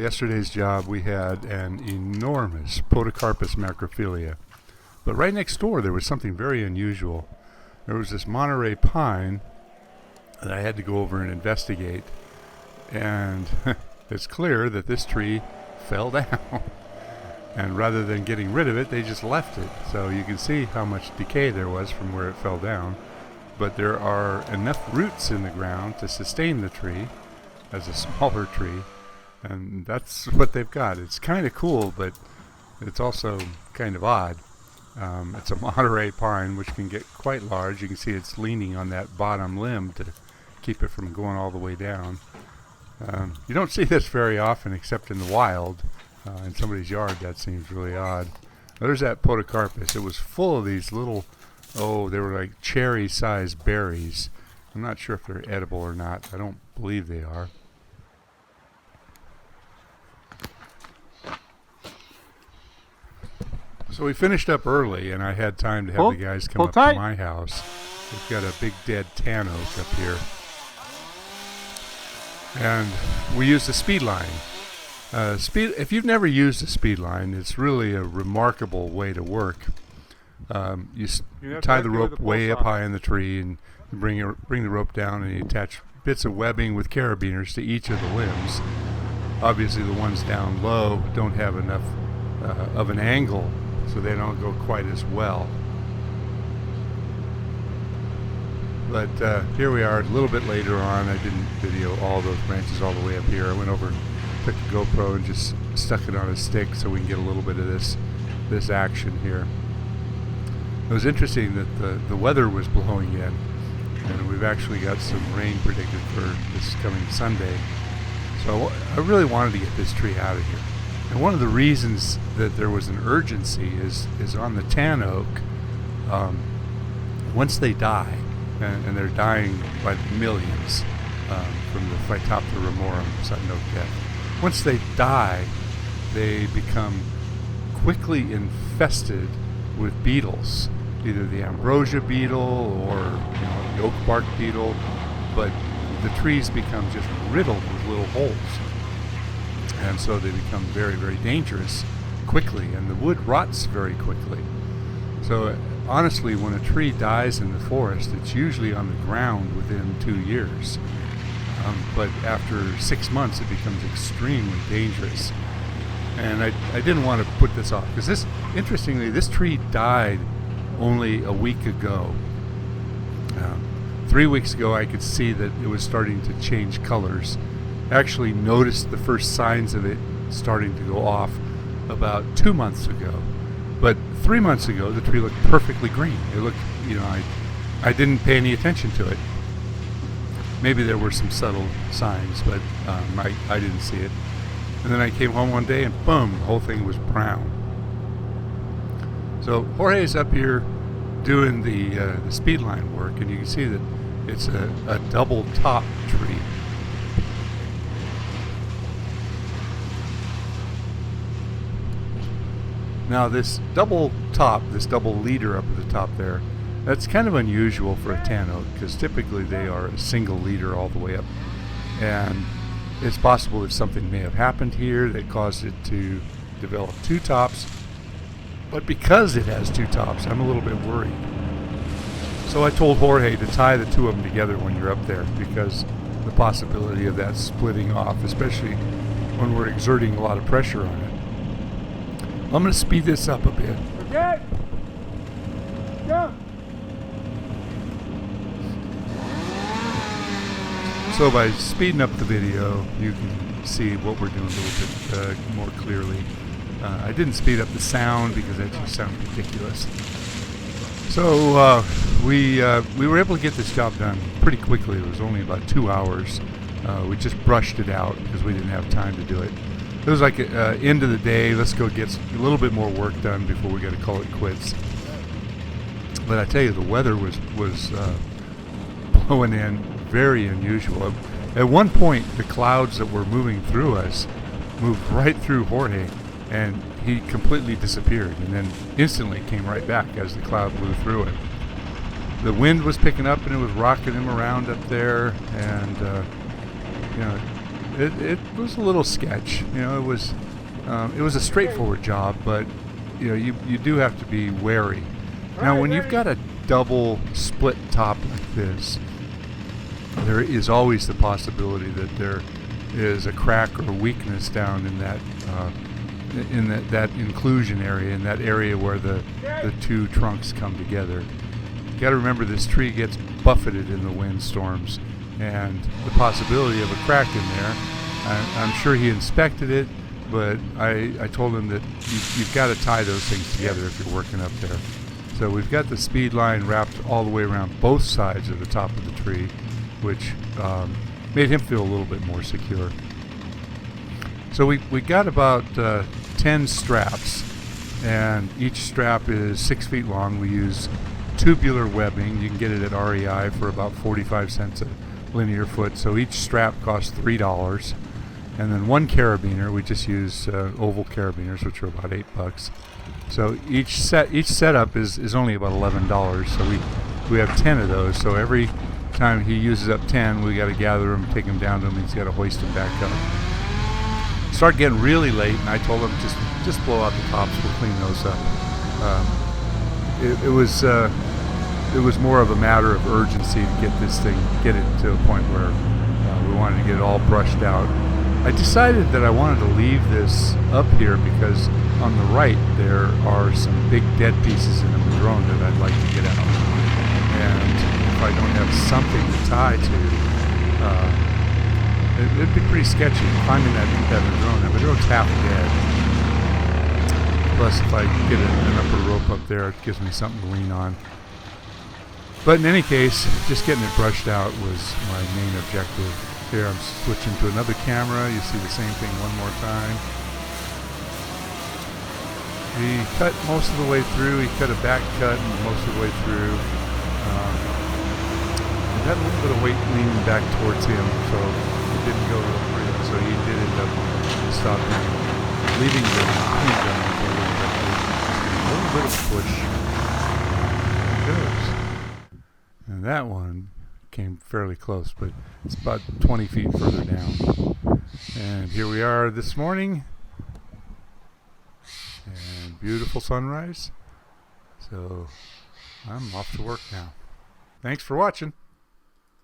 yesterday's job we had an enormous Podocarpus macrophylla. But right next door there was something very unusual. There was this Monterey pine that I had to go over and investigate. And it's clear that this tree fell down. And rather than getting rid of it, they just left it. So you can see how much decay there was from where it fell down. But there are enough roots in the ground to sustain the tree as a smaller tree. And that's what they've got. It's kind of cool, but it's also kind of odd. It's a Monterey pine, which can get quite large. You can see it's leaning on that bottom limb to keep it from going all the way down. You don't see this very often except in the wild. In somebody's yard, that seems really odd. There's that Podocarpus. It was full of these little, they were like cherry-sized berries. I'm not sure if they're edible or not. I don't believe they are. So we finished up early, and I had time to have the guys come up to my house. We've got a big dead tan oak up here. And we used a Speedline. If you've never used a Speedline, it's really a remarkable way to work. You tie the rope way up high in the tree, and bring the rope down, and you attach bits of webbing with carabiners to each of the limbs. Obviously, the ones down low don't have enough of an angle, so they don't go quite as well. But here we are a little bit later on. I didn't video all those branches all the way up here. I went over, took the GoPro and just stuck it on a stick so we can get a little bit of this action here. It was interesting that the weather was blowing in, and we've actually got some rain predicted for this coming Sunday. So I really wanted to get this tree out of here. And one of the reasons that there was an urgency is on the tan oak. Once they die, and they're dying by the millions from the Phytophthora ramorum sudden oak death. Once they die, they become quickly infested with beetles, either the ambrosia beetle or the oak bark beetle, but the trees become just riddled with little holes. And so they become very, very dangerous quickly, and the wood rots very quickly. So honestly, when a tree dies in the forest, it's usually on the ground within 2 years. But after 6 months, it becomes extremely dangerous. And I didn't want to put this off, because interestingly, this tree died only a week ago. 3 weeks ago, I could see that it was starting to change colors. Actually noticed the first signs of it starting to go off about 2 months ago. But 3 months ago, the tree looked perfectly green. It looked, I didn't pay any attention to it. Maybe there were some subtle signs, but I didn't see it. And then I came home one day, and boom, the whole thing was brown. So Jorge's up here doing the Speedline work, and you can see that it's a double top tree. Now this double leader up at the top there, that's kind of unusual for a tan oak, because typically they are a single leader all the way up. And it's possible that something may have happened here that caused it to develop two tops. But because it has two tops, I'm a little bit worried. So I told Jorge to tie the two of them together when you're up there, because the possibility of that splitting off, especially when we're exerting a lot of pressure on it. I'm going to speed this up a bit. Okay. Go. So by speeding up the video, you can see what we're doing a little bit more clearly. I didn't speed up the sound because that just sounds ridiculous. So we were able to get this job done pretty quickly. It was only about 2 hours. We just brushed it out because we didn't have time to do it. It was like end of the day, let's go get a little bit more work done before we got to call it quits. But I tell you, the weather was blowing in very unusual. At one point, the clouds that were moving through us moved right through Jorge, and he completely disappeared, and then instantly came right back as the cloud blew through it. The wind was picking up, and it was rocking him around up there, and it was a little sketch. It was a straightforward job, but you do have to be wary. Now, when you've got a double split top like this, there is always the possibility that there is a crack or weakness down in that inclusion area, in that area where the two trunks come together. You got to remember, this tree gets buffeted in the windstorms, and the possibility of a crack in there. I'm sure he inspected it, but I told him that you've got to tie those things together if you're working up there. So we've got the speed line wrapped all the way around both sides of the top of the tree, which made him feel a little bit more secure. So we got about 10 straps, and each strap is 6 feet long. We use tubular webbing. You can get it at REI for about 45 cents a linear foot. So each strap costs $3. And then one carabiner, we just use oval carabiners, which are about $8. So each setup is only about $11. So we have 10 of those. So every time he uses up 10, we got to gather them, take them down to him, and he's got to hoist them back up. It started getting really late, and I told him just blow out the tops. We'll clean those up. It was more of a matter of urgency to get it to a point where we wanted to get it all brushed out. I decided that I wanted to leave this up here because on the right there are some big dead pieces in the madrone that I'd like to get out. And if I don't have something to tie to, it'd be pretty sketchy climbing that madrone. That madrone's half dead. Plus, if I get an upper rope up there, it gives me something to lean on. But in any case, just getting it brushed out was my main objective. Here I'm switching to another camera. You see the same thing one more time. He cut most of the way through. He cut a back cut most of the way through. He had a little bit of weight leaning back towards him, so it didn't go real great. So he did end up stopping, leaving the paint gun with a little bit of push. There it goes. And that one came fairly close, but it's about 20 feet further down. And here we are this morning, and beautiful sunrise. So I'm off to work now. Thanks for watching.